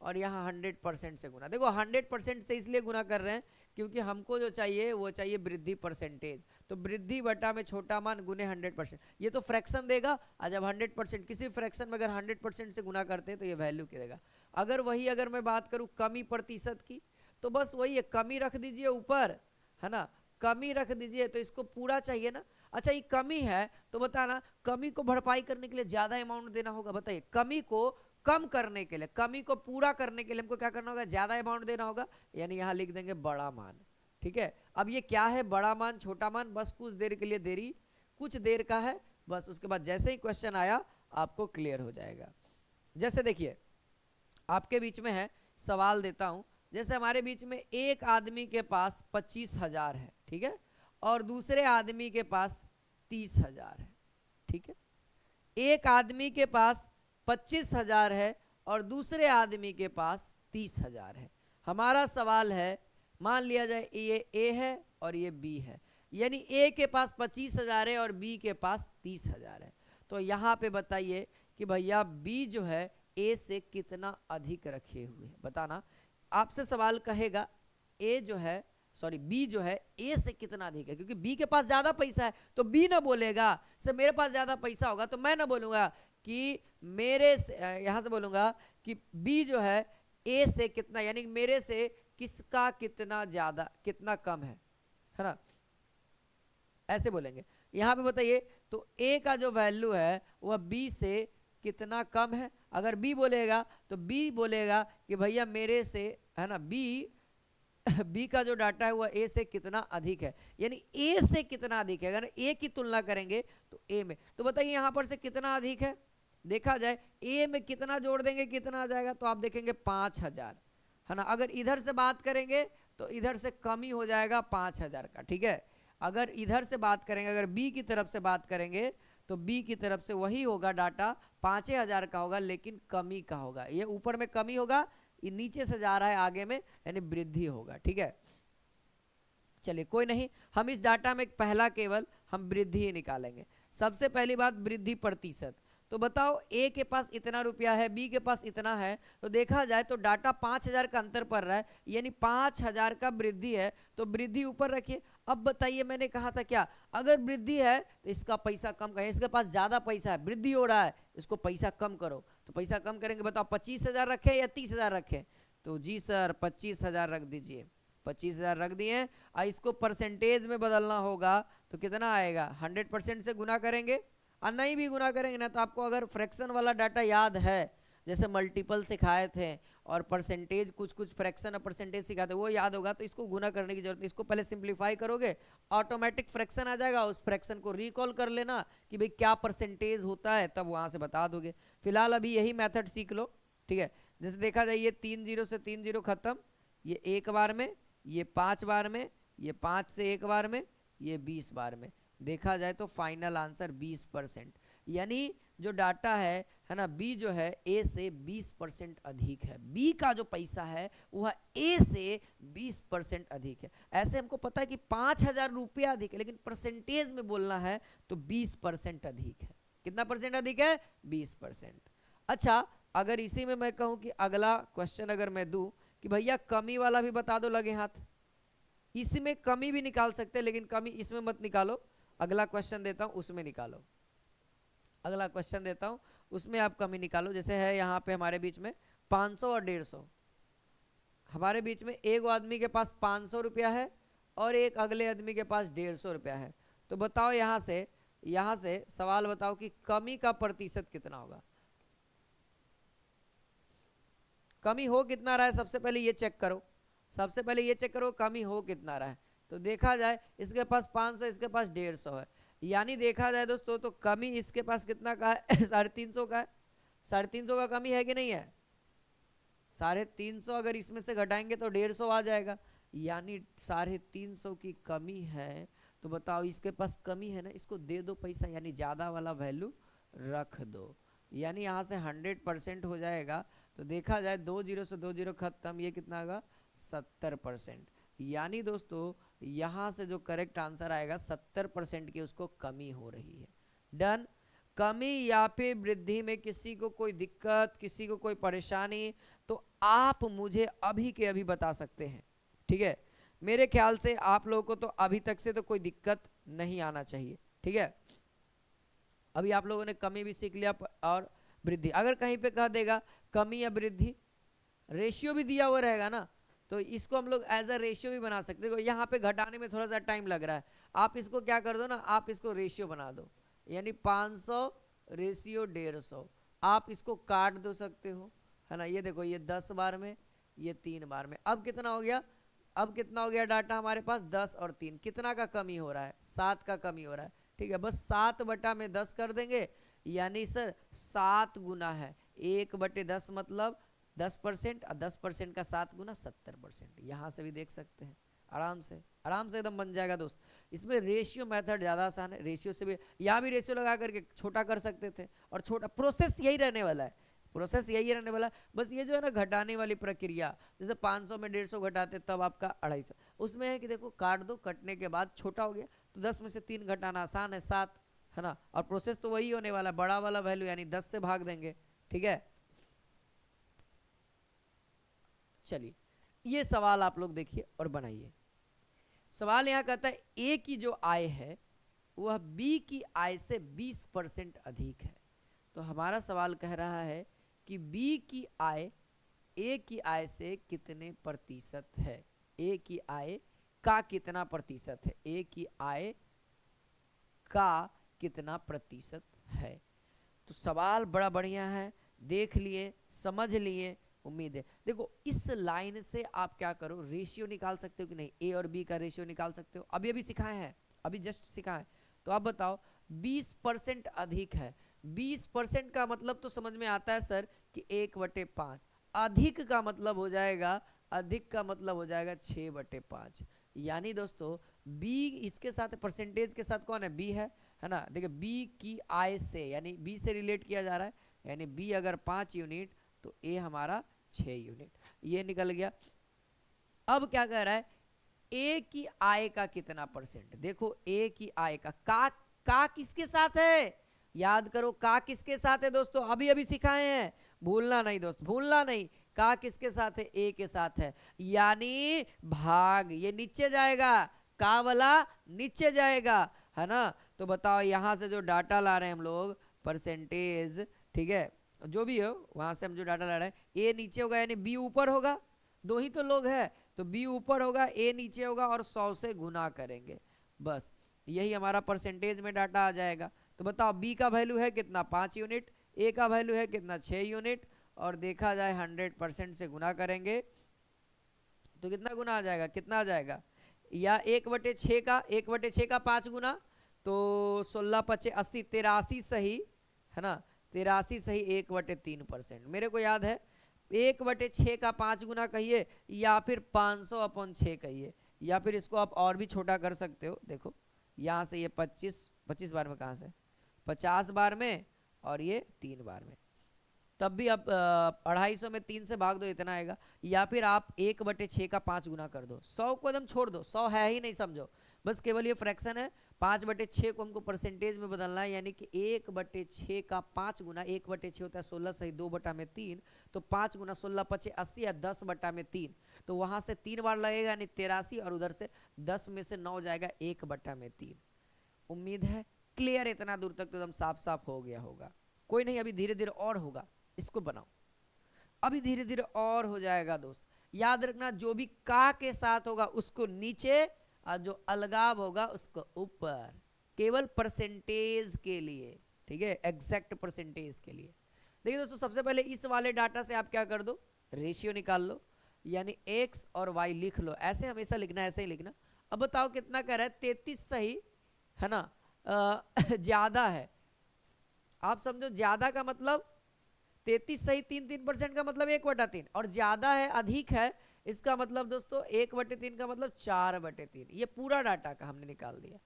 और यहाँ 100% से गुना। देखो 100% से इसलिए गुना कर रहे हैं क्योंकि हमको जो चाहिए वो चाहिए वृद्धि परसेंटेज। तो वृद्धि बटा में छोटा मान गुने 100%, ये तो फ्रैक्शन देगा। और जब 100% किसी फ्रैक्शन में अगर 100% से गुना करते हैं तो ये वैल्यू क्या देगा। अगर वही, अगर मैं बात करूँ कमी प्रतिशत की, तो बस वही है, कमी रख दीजिए ऊपर, है ना, कमी रख दीजिए। तो इसको पूरा चाहिए ना। अच्छा ये कमी है, तो बताना कमी को भरपाई करने के लिए ज्यादा अमाउंट देना होगा। बताइए, कमी को कम करने के लिए, कमी को पूरा करने के लिए हमको क्या करना होगा, ज्यादा अमाउंट देना होगा, यानी यहां लिख देंगे बड़ा मान, ठीक है। अब ये क्या है, बड़ा मान छोटा मान, बस कुछ देर के लिए देरी, कुछ देर का है बस, उसके बाद जैसे ही क्वेश्चन आया आपको क्लियर हो जाएगा। जैसे देखिए आपके बीच में है, सवाल देता हूं। जैसे हमारे बीच में एक आदमी के पास 25,000 है, ठीक है, और दूसरे आदमी के पास 30,000 है, ठीक है। एक आदमी के पास 25,000 है और दूसरे आदमी के पास 30,000 है। हमारा सवाल है, मान लिया जाए ये ए है और ये बी है, यानी ए के पास 25,000 है और बी के पास 30,000 है। तो यहाँ पे बताइए कि भैया बी जो है ए से कितना अधिक रखे हुए है, बताना। आपसे सवाल कहेगा ए जो है, सॉरी बी जो है ए से कितना अधिक है, क्योंकि बी के पास ज्यादा पैसा है तो बी ना बोलेगा। सर मेरे पास ज्यादा पैसा होगा तो मैं ना बोलूंगा कि मेरे से, यहां से बोलूंगा कि बी जो है ए से कितना, यानी मेरे से किसका कितना ज्यादा, कितना कम है ना, ऐसे बोलेंगे। यहां पे बताइए, तो ए का जो वैल्यू है वह बी से कितना कम है। अगर बी बोलेगा तो बी बोलेगा कि भैया मेरे से, है ना, बी का जो डाटा है वह ए से कितना अधिक है, यानी ए से कितना अधिक है। अगर ए की तुलना करेंगे तो ए में, तो बताइए यहां पर से कितना अधिक है। देखा जाए ए में कितना जोड़ देंगे कितना आ जाएगा, तो आप देखेंगे 5,000, है ना। अगर इधर से बात करेंगे तो इधर से कम ही हो जाएगा 5,000 का, ठीक है। अगर इधर से बात करेंगे, अगर बी की तरफ से बात करेंगे तो बी की तरफ से वही होगा, डाटा 5,000 का होगा, लेकिन कमी का होगा। ये ऊपर में कमी होगा, ये नीचे से जा रहा है आगे में, यानी वृद्धि होगा, ठीक है। चलिए कोई नहीं, हम इस डाटा में पहला केवल हम वृद्धि ही निकालेंगे। सबसे पहली बात वृद्धि प्रतिशत, तो बताओ ए के पास इतना रुपया है, बी के पास इतना है, तो देखा जाए तो डाटा 5,000 का अंतर पड़ रहा है, यानी 5,000 का वृद्धि है, तो वृद्धि ऊपर रखिए। अब बताइए, मैंने कहा था क्या, अगर वृद्धि है तो इसका पैसा कम करें, इसके पास ज्यादा पैसा है, वृद्धि हो रहा है, इसको पैसा कम करो, तो पैसा कम करेंगे। बताओ 25,000 रखे या 30,000 रखे? तो जी सर 25,000 रख दीजिए, 25,000 रख दिए। और इसको परसेंटेज में बदलना होगा तो कितना आएगा, 100% से गुना करेंगे, और नहीं भी गुना करेंगे ना तो आपको अगर फ्रैक्शन वाला डाटा याद है, जैसे मल्टीपल सिखाए थे और परसेंटेज, कुछ कुछ फ्रैक्शन और परसेंटेज सिखाते, वो याद होगा, तो इसको गुना करने की जरूरत नहीं, इसको पहले सिंप्लीफाई करोगे, ऑटोमेटिक फ्रैक्शन आ जाएगा, उस फ्रैक्शन को रिकॉल कर लेना कि भाई क्या परसेंटेज होता है, तब वहां से बता दोगे। फिलहाल अभी यही मेथड सीख लो, ठीक है। जैसे देखा जाए, ये 3 0 से 3 0 खत्म, ये एक बार में, ये 5 बार में, ये 5 से एक बार में, ये 20 बार में। देखा जाए तो फाइनल आंसर 20%, यानी जो डाटा है ना, बी जो है ए से 20% अधिक है, बी का जो पैसा है वह ए से 20% अधिक है। ऐसे हमको पता है कि 5,000 रुपया अधिक है, लेकिन परसेंटेज में बोलना है तो 20% अधिक है। कितना परसेंट अधिक है? 20%। अच्छा, अगर इसी में मैं कहूं कि अगला क्वेश्चन अगर मैं दूं कि भैया कमी वाला भी बता दो, लगे हाथ, इसमें कमी भी निकाल सकते हैं, लेकिन कमी इसमें मत निकालो, अगला क्वेश्चन देता हूं उसमें निकालो, अगला क्वेश्चन देता हूं उसमें आप कमी निकालो। जैसे है यहाँ पे हमारे बीच में 500 और 150, हमारे बीच में एक आदमी के पास 500 रुपया है और एक अगले आदमी के पास 150 रुपया है, तो बताओ यहाँ से सवाल बताओ कि कमी का प्रतिशत कितना होगा। कमी हो कितना रहा है, सबसे पहले ये चेक करो, सबसे पहले ये चेक करो कमी हो कितना रहा है। तो देखा जाए इसके पास 500, इसके पास 150 है, यानी देखा जाए दोस्तों तो कमी इसके पास कितना का है 350 का है। 350 का कमी है कि नहीं है? 350 अगर इसमें से घटाएंगे तो 150 आ जाएगा, यानी 350 की कमी है। तो बताओ इसके पास कमी है ना, इसको दे दो पैसा, यानी ज्यादा वाला वैल्यू रख दो, यानी यहाँ से 100% हो जाएगा। तो देखा जाए 2 0 से 2 0 खत्म, ये कितना होगा 70%, यानी दोस्तों यहाँ से जो करेक्ट आंसर आएगा 70% की उसको कमी हो रही है। डन। कमी या फिर वृद्धि में किसी को कोई दिक्कत, किसी को कोई परेशानी, तो आप मुझे अभी के अभी बता सकते हैं, ठीक है। मेरे ख्याल से आप लोगों को तो अभी तक से तो कोई दिक्कत नहीं आना चाहिए, ठीक है। अभी आप लोगों ने कमी भी सीख लिया और वृद्धि, अगर कहीं पे कह देगा कमी या वृद्धि, रेशियो भी दिया हुआ रहेगा ना, तो इसको हम लोग एज अ रेशियो भी बना सकते हैं। यहाँ पे घटाने में थोड़ा सा टाइम लग रहा है, आप इसको क्या कर दो ना, आप इसको रेशियो बना दो, यानी 500 रेशियो 150, आप इसको काट दो सकते हो, है ना। ये देखो, ये 10 बार में, ये 3 बार में, अब कितना हो गया, अब कितना हो गया डाटा हमारे पास 10 और 3, कितना का कमी हो रहा है, 7 का कमी हो रहा है, ठीक है। बस 7 बटा में 10 कर देंगे, यानी सर 7 गुना है 1/10, मतलब 10%, और 10% का 7 गुना 70%, यहाँ से भी देख सकते हैं, आराम से एकदम बन जाएगा दोस्त। इसमें रेशियो मेथड ज़्यादा आसान है, रेशियो से भी, यहाँ भी रेशियो लगा करके छोटा कर सकते थे, और छोटा प्रोसेस यही रहने वाला है, प्रोसेस यही रहने वाला है। बस ये जो है ना घटाने वाली प्रक्रिया, जैसे 500 में 150 घटाते तब आपका 250, उसमें है कि देखो काट दो, कटने के बाद छोटा हो गया, तो 10 में से 3 घटाना आसान है, 7, है ना। और प्रोसेस तो वही होने वाला, बड़ा वाला वैल्यू यानी 10 से भाग देंगे, ठीक है। चलिए ये सवाल आप लोग देखिए और बनाइए। सवाल यहाँ कहता है ए की जो आय है वह बी की आय से 20% अधिक है। तो हमारा सवाल कह रहा है कि बी की आय ए की आय से कितने प्रतिशत है, ए की आय का कितना प्रतिशत है, ए की आय का कितना प्रतिशत है। तो सवाल बड़ा बढ़िया है, देख लिए, समझ लिए, उम्मीद है। देखो इस लाइन से आप क्या करो, रेशियो निकाल सकते हो कि नहीं, ए और बी का रेशियो निकाल सकते हो, अभी अभी सिखाए हैं, अभी जस्ट सिखाए। तो आप बताओ 20% अधिक है, 20% का मतलब तो समझ में आता है सर कि 1/5, अधिक का मतलब हो जाएगा, अधिक का मतलब हो जाएगा 6/5, यानी दोस्तों बी इसके साथ परसेंटेज के साथ कौन है, बी है ना। देखिए बी की आय से, यानी बी से रिलेट किया जा रहा है, यानी बी अगर 5 यूनिट तो ए हमारा 6 यूनिट, ये निकल गया। अब क्या कह रहा है, ए की आय का कितना परसेंट, देखो ए की आय का किसके साथ है, याद करो का किसके साथ है दोस्तों, अभी अभी सिखाए हैं, भूलना नहीं दोस्त, भूलना नहीं। का किसके साथ है, ए के साथ है, यानी भाग ये नीचे जाएगा, का वाला नीचे जाएगा, है ना। तो बताओ यहां से जो डाटा ला रहे हैं हम लोग परसेंटेज, ठीक है, जो भी हो वहां से हम जो डाटा ला रहे हैं, ए नीचे होगा यानी बी ऊपर होगा, दो ही तो लोग हैं, तो बी ऊपर होगा ए नीचे होगा और 100 से गुना करेंगे, बस यही हमारा परसेंटेज में डाटा आ जाएगा। तो बताओ बी का वैल्यू है कितना 5 यूनिट, ए का वैल्यू है कितना 6 यूनिट, और देखा जाए 100% से गुना करेंगे तो कितना गुना आ जाएगा, कितना आ जाएगा, या 1/6 का 1/6 का 5 गुना, तो 16×5 = 80, 83 सही है ना, 83 सही 1/3%। मेरे को याद है 1/6 का 5 गुना कहिए या फिर 500/6 कहिए, या फिर इसको आप और भी छोटा कर सकते हो। देखो यहाँ से ये 25 बार में, कहाँ से 50 बार में, और ये 3 बार में, तब भी आप 250 में 3 से भाग दो इतना आएगा, या फिर आप 1/6 का 5 गुना कर दो, 100 को एकदम छोड़ दो, 100 है ही नहीं समझो, बस केवल ये फ्रैक्शन है, 5/6 को हमको परसेंटेज में बदलना है, यानी कि 1/6 का 5 गुना, 1/6 होता है 16 सही 2/3, तो 5 गुना 16×5 = 80 या 10/3, तो वहां से 3 बार लगेगा यानी 83, और उधर से 10 में से 9 जाएगा 1/3। उम्मीद है क्लियर, इतना दूर तक तो एकदम साफ साफ हो गया होगा। कोई नहीं, अभी धीरे धीरे और होगा, इसको बनाओ, अभी धीरे धीरे और हो जाएगा दोस्त। याद रखना जो भी का के साथ होगा उसको नीचे, और जो अलगाव होगा उसको ऊपर, केवल परसेंटेज के लिए, ठीक है, एग्जैक्ट परसेंटेज के लिए। देखिए दोस्तों सबसे पहले इस वाले डाटा से आप क्या कर दो, रेशियो निकाल लो, यानी x और y लिख लो, ऐसे हमेशा लिखना, ऐसे ही लिखना। अब बताओ कितना कह रहा है, 33 सही है ना, ज्यादा है, आप समझो ज्यादा का मतलब 33 सही 3% का मतलब 1/3, और ज्यादा है अधिक है, इसका मतलब दोस्तों 1/3 का मतलब 4/3। ये पूरा डाटा का हमने निकाल दिया,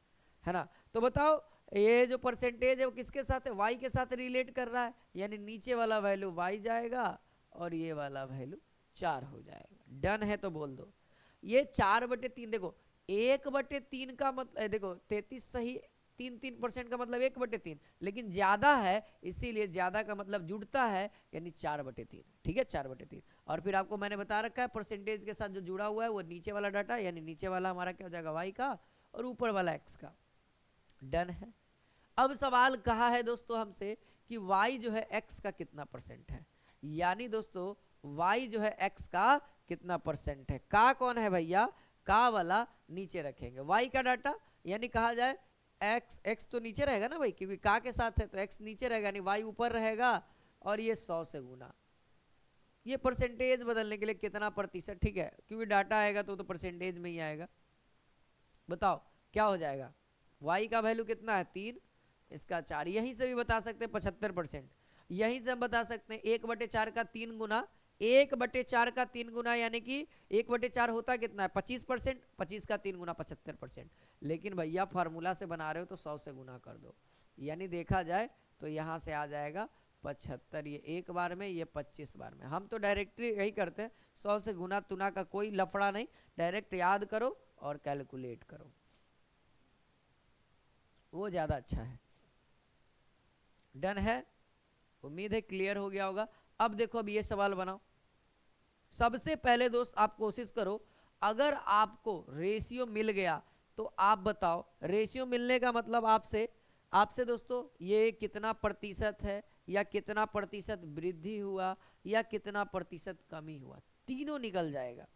है ना। तो बताओ ये जो परसेंटेज है वो किसके साथ है, y के साथ रिलेट कर रहा है, यानी नीचे वाला वैल्यू y जाएगा और ये वाला वैल्यू 4 हो जाएगा। डन है तो बोल दो। ये 4/3, देखो 1/3 का मतलब, देखो 33 सही 3% का मतलब 1/3, लेकिन ज्यादा है इसीलिए ज्यादा का मतलब जुड़ता है, यानी 4/3, ठीक है 4/3। और फिर आपको मैंने बता रखा है परसेंटेज के साथ जो जुड़ा हुआ है वो नीचे वाला डाटा, यानी नीचे वाला हमारा क्या हो जाएगा y का, और ऊपर वाला x का। डन है। अब सवाल कहा है दोस्तों हमसे कि y जो है x का कितना परसेंट है, यानी दोस्तों y जो है x का कितना परसेंट है। का कौन है भैया, का वाला नीचे रखेंगे, y का डाटा, यानी कहा जाए x तो नीचे रहेगा ना भाई, क्योंकि का के साथ है तो x नीचे रहेगा, यानी y ऊपर रहेगा, और ये 100 से गुना। ये परसेंटेज बदलने के लिए कितना प्रतिशत, ठीक है, क्योंकि डाटा आएगा तो परसेंटेज में ही आएगा। बताओ क्या हो जाएगा, y का वैल्यू कितना है 3, इसका 4, यहीं से भी बता सकते हैं 75%, यहीं से हम बता सकते हैं 1/4 का 3 गुना, 1/4 का 3 गुना, यानी कि 1/4 होता कितना है 25%, 25 का 3 गुना 75%। लेकिन भैया फार्मूला से बना रहे हो तो 100 से गुना कर दो, यानी देखा जाए तो यहाँ से आ जाएगा 75, ये एक बार में, ये 25 बार में। हम तो डायरेक्टली यही करते हैं, 100 से गुना तुना का कोई लफड़ा नहीं, डायरेक्ट याद करो और कैलकुलेट करो, वो ज्यादा अच्छा है। डन है, उम्मीद है क्लियर हो गया होगा। अब देखो, अब ये सवाल बनाओ। सबसे पहले दोस्त आप कोशिश करो, अगर आपको रेशियो मिल गया तो आप बताओ, रेशियो मिलने का मतलब आपसे दोस्तों ये कितना प्रतिशत है, या कितना प्रतिशत वृद्धि हुआ, या कितना प्रतिशत कमी हुआ, तीनों निकल जाएगा,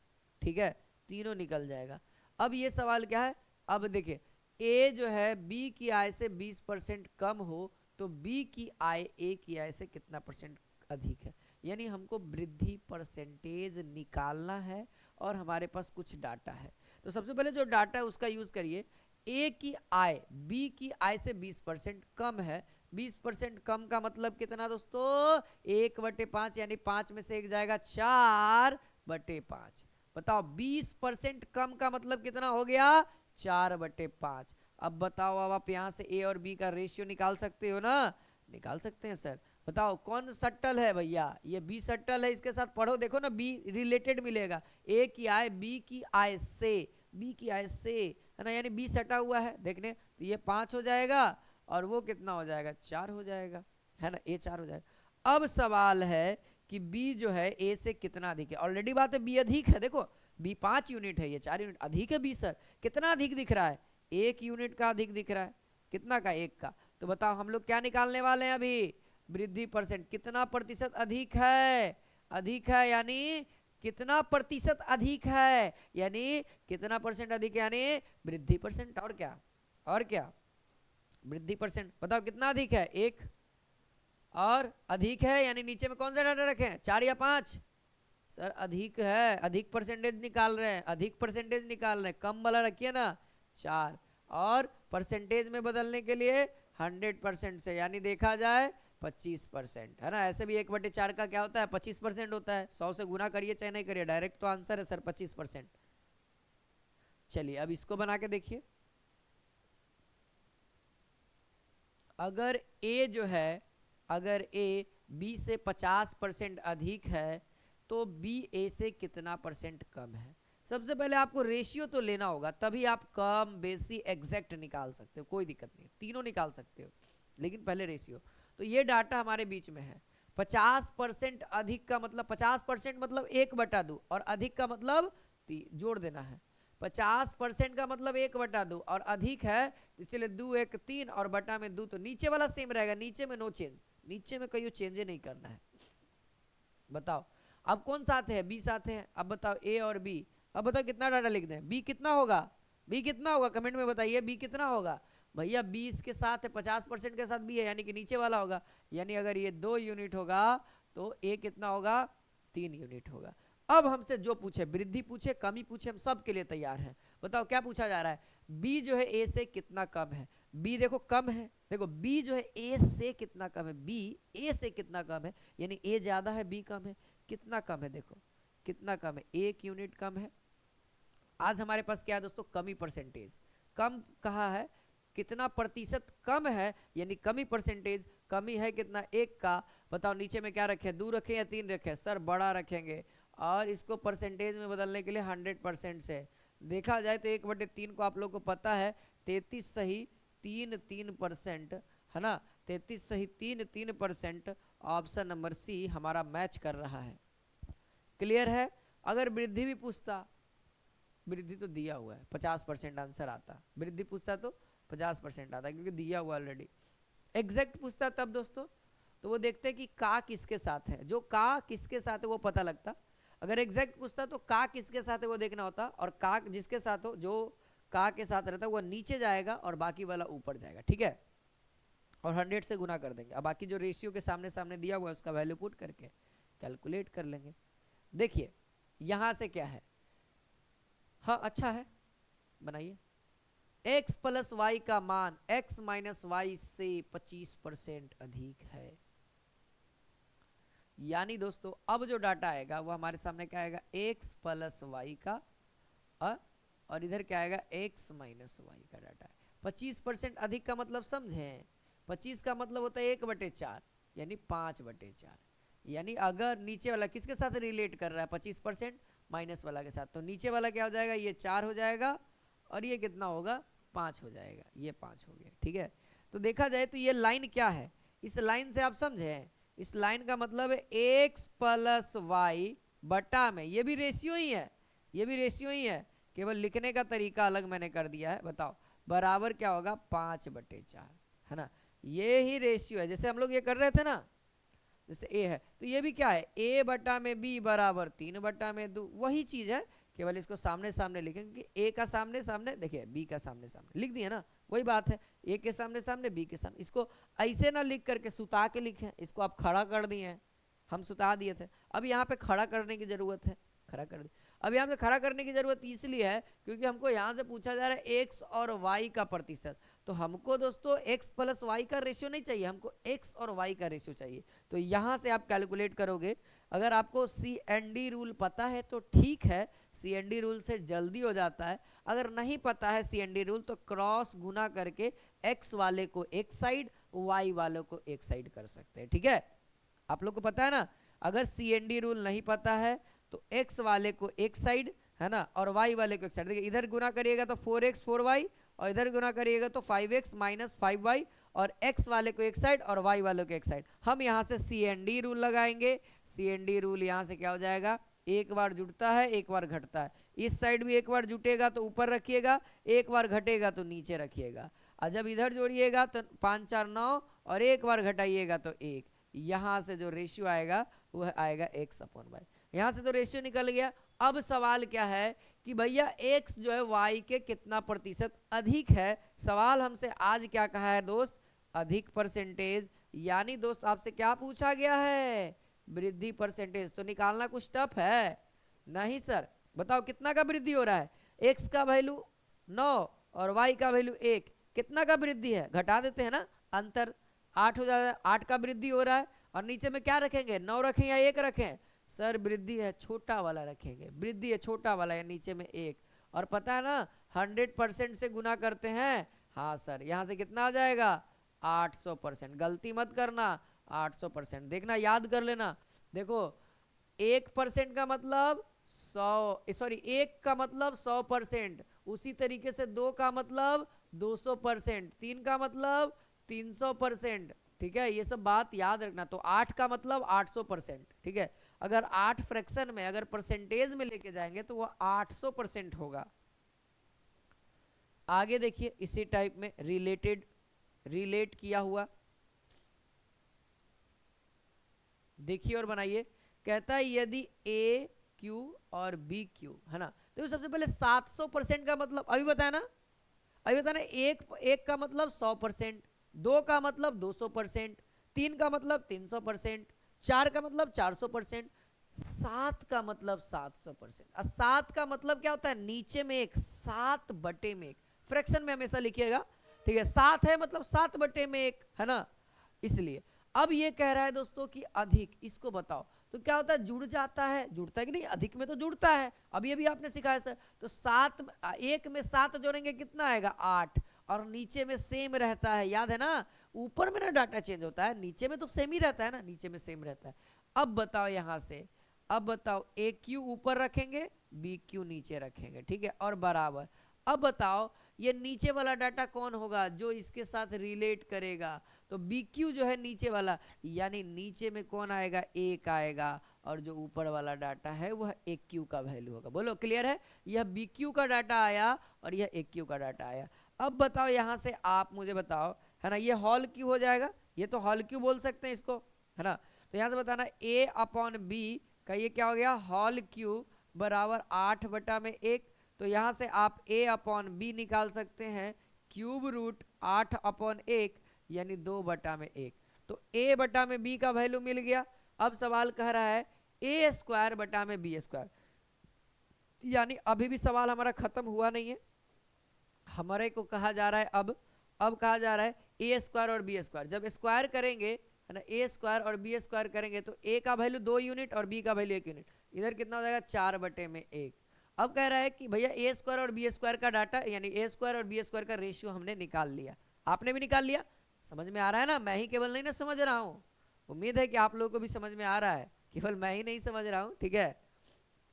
ठीक है, तीनों निकल जाएगा। अब ये सवाल क्या है, अब देखिए ए जो है बी की आय से 20% कम हो तो बी की आय ए की आय से कितना परसेंट अधिक है, यानी हमको वृद्धि परसेंटेज निकालना है, और हमारे पास कुछ डाटा है। तो सबसे पहले जो डाटा है उसका यूज करिए। ए की आय बी की आय से 20% कम है, 20% कम का मतलब कितना दोस्तों, 1/5, यानी 5 में से एक जाएगा 4/5। बताओ 20% कम का मतलब कितना हो गया, 4/5। अब बताओ, अब आप यहाँ से ए और बी का रेशियो निकाल सकते हो ना, निकाल सकते हैं सर। बताओ कौन सट्टल है भैया, ये बी सट्टल है, इसके साथ पढ़ो, देखो ना बी रिलेटेड मिलेगा, ए की आय बी की आय से, बी की आय से, है ना, यानी बी सटा हुआ है देखने, तो ये 5 हो जाएगा, और वो कितना हो जाएगा, 4 हो जाएगा, है ना, ए 4 हो जाएगा। अब सवाल है कि बी जो है ए से कितना अधिक है। ऑलरेडी बात है बी अधिक है, देखो बी 5 यूनिट है, ये 4 यूनिट अधिक है बी सर। कितना अधिक दिख रहा है, 1 यूनिट का अधिक दिख रहा है। कितना का, 1 का। तो बताओ हम लोग क्या निकालने वाले हैं अभी, वृद्धि परसेंट, कितना प्रतिशत अधिक है, अधिक है यानी कितना प्रतिशत अधिक है, यानी कितना परसेंट अधिक है, यानी वृद्धि परसेंट। और क्या, और क्या, वृद्धि परसेंट। बताओ कितना अधिक है, 1 और अधिक है, यानी नीचे में कौन सा डाटा रखें, 4 या 5 सर, अधिक है, अधिक परसेंटेज निकाल रहे हैं, अधिक परसेंटेज निकाल रहे हैं, कम वाला रखिए ना 4, और परसेंटेज में बदलने के लिए 100% से, यानी देखा जाए 25%, है ना। ऐसे भी 1/4 का क्या होता है, 25% होता है। 100 से गुना करिए चाहे नहीं करिए, डायरेक्ट तो आंसर है सर 25%। चलिए अब इसको बना के देखिए। अगर ए जो है, अगर ए बी से 50% अधिक है तो बी ए से कितना परसेंट कम है। सबसे पहले आपको रेशियो तो लेना होगा, तभी आप कम बेसी एग्जैक्ट निकाल सकते हो, कोई दिक्कत नहीं, तीनों निकाल सकते हो, लेकिन पहले रेशियो। तो ये डाटा हमारे बीच में है। 50% अधिक का मतलब 50% मतलब 1/2 और अधिक का मतलब जोड़ देना है। 50% का मतलब 1/2 और अधिक है इसलिए 2 1 3 और बटा में 2, तो नीचे वाला सेम रहेगा, नीचे में नो चेंज, नीचे में कहीं चेंज नहीं करना है। बताओ अब कौन साथ है, बी साथ है। अब बताओ ए और बी, अब बताओ कितना डाटा लिख दें, बी कितना होगा, बी कितना होगा, कमेंट में बताइए बी कितना होगा। भैया 20 के साथ है, 50% के साथ बी है, यानी कि नीचे वाला होगा, यानी अगर ये 2 यूनिट होगा तो ए कितना होगा, 3 यूनिट होगा। अब हमसे जो पूछे, वृद्धि पूछे कमी पूछे, हम सब के लिए तैयार हैं। बताओ क्या पूछा जा रहा है, बी जो है ए से कितना कम है। बी देखो कम है, देखो बी जो है ए से कितना कम है, बी ए से कितना कम है, यानी ए ज्यादा है बी कम है। कितना कम है, देखो कितना कम है, 1 यूनिट कम है। आज हमारे पास क्या है दोस्तों, कमी परसेंटेज। कम कहा है, कितना प्रतिशत कम है, यानी कमी परसेंटेज, कमी है कितना, 1 का। बताओ नीचे में क्या रखें, 2 रखें या 3 रखें, सर बड़ा रखेंगे, और इसको परसेंटेज में बदलने के लिए 100% से। देखा जाए तो 1/3 को आप लोग को पता है 33 सही 3% है ना, 33 सही 3% ऑप्शन नंबर सी हमारा मैच कर रहा है। क्लियर है। अगर वृद्धि भी पूछता, वृद्धि तो दिया हुआ है 50% आंसर आता, वृद्धि पूछता तो 50% आता क्योंकि दिया हुआ ऑलरेडी। एग्जैक्ट पूछता तब दोस्तों तो वो देखते कि का किसके साथ है, जो का किसके साथ है वो पता लगता। अगर एग्जैक्ट पूछता तो का किसके साथ है वो देखना होता, और का जिसके साथ हो, जो का के साथ रहता है वो नीचे जाएगा और बाकी वाला ऊपर जाएगा, ठीक है, और 100 से गुना कर देंगे। अब बाकी जो रेशियो के सामने सामने दिया हुआ है उसका वैल्यू पुट करके कैलकुलेट कर लेंगे। देखिए यहां से क्या है, हाँ अच्छा है, बनाइए। x प्लस वाई का मान x माइनस वाई से 25% अधिक है, यानी दोस्तों अब जो डाटा आएगा वो हमारे सामने क्या आएगा, x प्लस वाई का और इधर क्या आएगा x माइनस वाई का डाटा है। 25% अधिक का मतलब समझें, 25 का मतलब होता है 1/4 यानी 5/4, यानी अगर नीचे वाला किसके साथ रिलेट कर रहा है 25% माइनस वाला के साथ, तो नीचे वाला क्या हो जाएगा, ये 4 हो जाएगा और ये कितना होगा 5 हो जाएगा, ये 5 हो गया, ठीक है। तो देखा जाए तो ये लाइन क्या है, इस लाइन से आप समझे, इस लाइन का मतलब है x प्लस वाई बटा में, ये भी रेशियो ही है, ये भी रेशियो ही है, केवल लिखने का तरीका अलग मैंने कर दिया है। बताओ बराबर क्या होगा 5/4, है ना, ये ही रेशियो है। जैसे हम लोग ये कर रहे थे ना, जैसे a है तो ये भी क्या है, a बटा में b बराबर 3/2, वही चीज है, केवल इसको सामने सामने लिखेंगे कि a का सामने सामने, देखिए b का सामने सामने लिख दिए ना, वही बात है, a के सामने सामने b के सामने। इसको ऐसे ना लिख करके सुता के लिखें, इसको आप खड़ा कर दिए, हम सुता दिए थे, अब यहाँ पे खड़ा करने की जरूरत है, खड़ा कर दी। अब यहाँ पे खड़ा करने की जरूरत इसलिए है क्योंकि हमको यहाँ से पूछा जा रहा है x और y का प्रतिशत, तो हमको दोस्तों x प्लस वाई का रेशियो नहीं चाहिए, हमको x और y का रेशियो चाहिए। तो यहाँ से आप कैलकुलेट करोगे, अगर आपको CND रूल पता है तो ठीक है, CND रूल से जल्दी हो जाता है। अगर नहीं पता है CND रूल तो क्रॉस गुना करके x वाले को एक साइड y वाले को एक साइड कर सकते हैं, ठीक है। आप लोग को पता है ना, अगर CND रूल नहीं पता है तो x वाले को एक साइड, है ना, और y वाले को एक साइड। देखिए इधर गुना करिएगा तो 4x 4y और इधर गुना करिएगा तो 5x माइनस 5y और x वाले को एक साइड और y वाले को एक साइड। हम यहाँ से CND रूल लगाएंगे। CND रूल यहाँ से क्या हो जाएगा, एक बार जुड़ता है एक बार घटता है। इस साइड भी एक बार जुटेगा तो ऊपर रखिएगा, एक बार घटेगा तो नीचे रखिएगा। और जब इधर जोड़िएगा तो 5 4 9 और एक बार घटाइएगा तो 1। यहाँ से जो रेशियो आएगा वह आएगा x/y। यहाँ से तो रेशियो निकल गया। अब सवाल क्या है कि भैया x जो है y के कितना प्रतिशत अधिक है। सवाल हमसे आज क्या कहा है दोस्त, अधिक परसेंटेज। यानी दोस्त आपसे क्या पूछा गया है, वृद्धि परसेंटेज। तो निकालना कुछ टफ है नहीं सर। बताओ कितना का वृद्धि हो रहा है, x का वैल्यू 9 और y का वैल्यू 1, कितना का वृद्धि है, घटा देते हैं ना, अंतर 8 हो जाएगा। 8 का वृद्धि हो रहा है और नीचे में क्या रखेंगे, 9 रखें या 1 रखें। सर वृद्धि है छोटा वाला रखेंगे, वृद्धि है छोटा वाला या नीचे में 1। और पता है ना 100% से गुना करते हैं। हाँ सर, यहाँ से कितना आ जाएगा 800%। गलती मत करना, 800%। देखना याद कर लेना। देखो 1% का मतलब 100, सॉरी 1 का मतलब 100%, उसी तरीके से 2 का मतलब 200%, 3 का मतलब 300%। ठीक है, ये सब बात याद रखना। तो 8 का मतलब 800%। ठीक है, अगर 8 फ्रैक्शन में अगर परसेंटेज में लेके जाएंगे तो वो 800% होगा। आगे देखिए इसी टाइप में रिलेट किया हुआ देखिए और बनाइए। कहता है यदि A Q और B Q है ना, तो सबसे पहले 700% का मतलब अभी बताया ना, एक का मतलब 100%, 2 का मतलब 200%, 3 का मतलब 300%, 4 का मतलब 400%, 7 का मतलब 700%। और 7 का मतलब क्या होता है, नीचे में एक, 7/1। फ्रैक्शन में हमेशा लिखिएगा। ठीक है, 7 है मतलब 7/1 है ना, इसलिए। अब ये कह रहा है दोस्तों कि अधिक, इसको बताओ। तो क्या होता है, जुड़ जाता है, जुड़ता है कि नहीं, अधिक में तो जुड़ता है। अभी अभी आपने सिखाया सर। तो 7, 1 में 7 जोड़ेंगे कितना आएगा 8, और नीचे में सेम रहता है, याद है ना। ऊपर में ना डाटा चेंज होता है, नीचे में तो सेम ही रहता है ना, नीचे में सेम रहता है। अब बताओ यहां से, अब बताओ AQ ऊपर रखेंगे BQ नीचे रखेंगे। ठीक है, और बराबर। अब बताओ ये नीचे वाला डाटा कौन होगा जो इसके साथ रिलेट करेगा। तो BQ जो है नीचे वाला, यानी नीचे में कौन आएगा, 1 आएगा, और जो ऊपर वाला डाटा है वह AQ का वैल्यू होगा। बोलो क्लियर है, यह BQ का डाटा आया और यह AQ का डाटा आया। अब बताओ यहां से आप मुझे बताओ, है ना, ये हॉल क्यू हो जाएगा, ये तो हॉल क्यू बोल सकते हैं इसको, है ना। तो यहां से बताना A/B का ये क्या हो गया, हॉल क्यू बराबर 8/1। तो यहां से आप A/B निकाल सकते हैं, क्यूब रूट 8/1 यानी 2/1। तो A/B का वैल्यू मिल गया। अब सवाल कह रहा है A²/B², यानी अभी भी सवाल हमारा खत्म हुआ नहीं है। हमारे को कहा जा रहा है अब कहा जा रहा है A² और B²। जब स्क्वायर करेंगे है ना, A² और B² करेंगे तो A का वैल्यू 2 यूनिट और B का वैल्यू 1 यूनिट, इधर कितना हो जाएगा 4/1। अब कह रहा है कि भैया A² और B² का डाटा, यानी A² और B² का रेशियो हमने निकाल लिया। आपने भी निकाल लिया, समझ में आ रहा है ना, मैं ही केवल नहीं ना समझ रहा हूँ। उम्मीद है कि आप लोगों को भी समझ में आ रहा है, केवल मैं ही नहीं समझ रहा हूँ। ठीक है,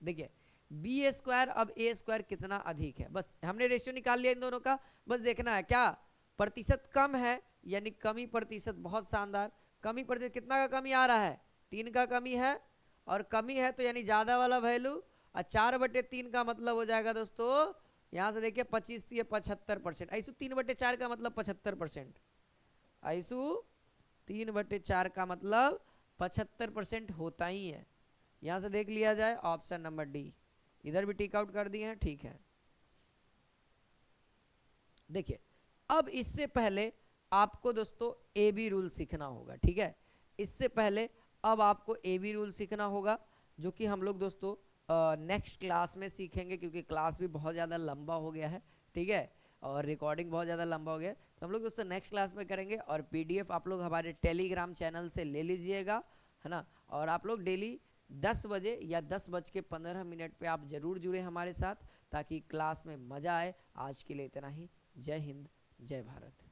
देखिए B² अब A² कितना अधिक है, बस हमने रेशियो निकाल लिया इन दोनों का। बस देखना है क्या प्रतिशत कम है, यानी कमी प्रतिशत। बहुत शानदार, कमी प्रतिशत कितना का कमी आ रहा है, 3 का कमी है, और कमी है तो यानी ज्यादा वाला वैल्यू। और 4/3 का मतलब हो जाएगा दोस्तों, यहां से देखिए 25 75%। ऐसु 3/4 का मतलब 75%, ऐसु 3/4 का मतलब 75% होता ही है। यहां से देख लिया जाए ऑप्शन नंबर डी, इधर भी टिक आउट कर दिए हैं। ठीक है, देखिए अब इससे पहले आपको दोस्तों AB रूल सीखना होगा। ठीक है, इससे पहले अब आपको AB रूल सीखना होगा, जो कि हम लोग दोस्तों नेक्स्ट क्लास में सीखेंगे, क्योंकि क्लास भी बहुत ज़्यादा लंबा हो गया है। ठीक है, और रिकॉर्डिंग बहुत ज़्यादा लंबा हो गया है, तो हम लोग दोस्तों नेक्स्ट क्लास में करेंगे। और PDF आप लोग हमारे टेलीग्राम चैनल से ले लीजिएगा, है ना। और आप लोग डेली 10 बजे या 10:15 पे आप ज़रूर जुड़े हमारे साथ, ताकि क्लास में मज़ा आए। आज के लिए इतना ही। जय हिंद, जय भारत।